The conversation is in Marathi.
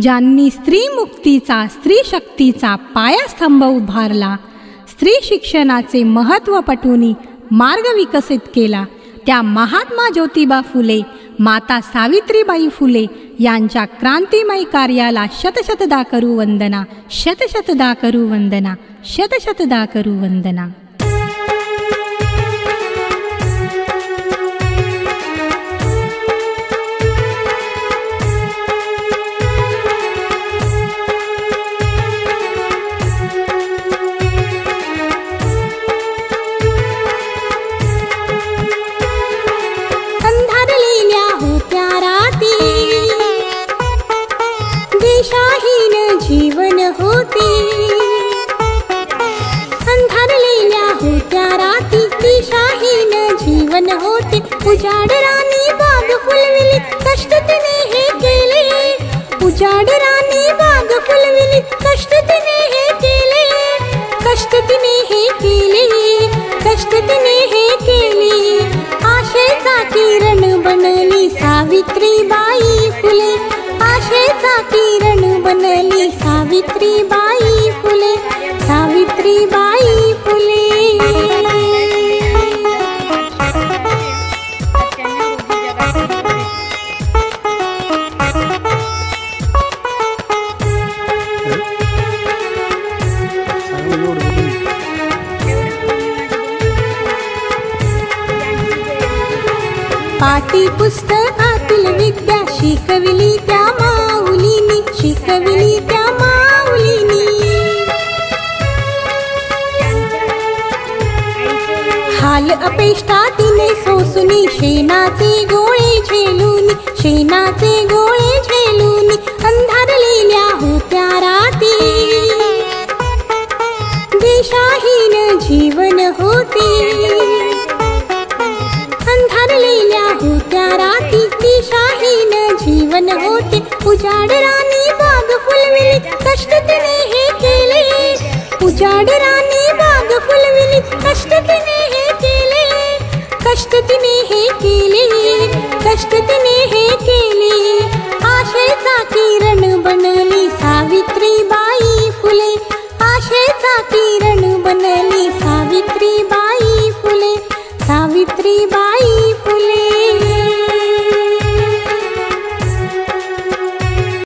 ज्यांनी स्त्री मुक्तीचा, स्त्री शक्तीचा पायास्तंभ उभारला, स्त्री शिक्षणाचे महत्त्व पटवून मार्ग विकसित केला, त्या महात्मा ज्योतिबा फुले, माता सावित्रीबाई फुले यांच्या क्रांतिमय कार्याला शतशतदा करू वंदना, शतशतदा करू वंदना, शतशतदा करू वंदना. जीवन होते अंधारलेल्या होत्या राती, दिशाहीन जीवन होते. उजाड राणी बाग फुलविली, कष्ट तिने हे केले. उजाड राणी बाग फुलविली, कष्ट तिने हे केले. कष्ट तिने हे केले, कष्ट तिने हे केले. आशेचा किरण बनली सावित्रीबाई फुले, आशेचा किरण बनली सावित्रीबाई फुले, सावित्रीबाई फुले. पाटी पुस्तकातील विद्या शिकविली त्या माऊलीनी, शिकविली त्या माऊलीनी. हाल अपेष्टा तिने सोसुनी, शेणाचे गोळे झेलूनी, शेणाचे गोळे झेलूनी. अंधारलेल्या होत्या राती, दिशाहीन जीवन होते. अंधारलेल्या होत्या राती, दिशाहीन जीवन होते. उजाड राणी बाग फुलविली, कष्ट तिने हे केले. उजाड राणी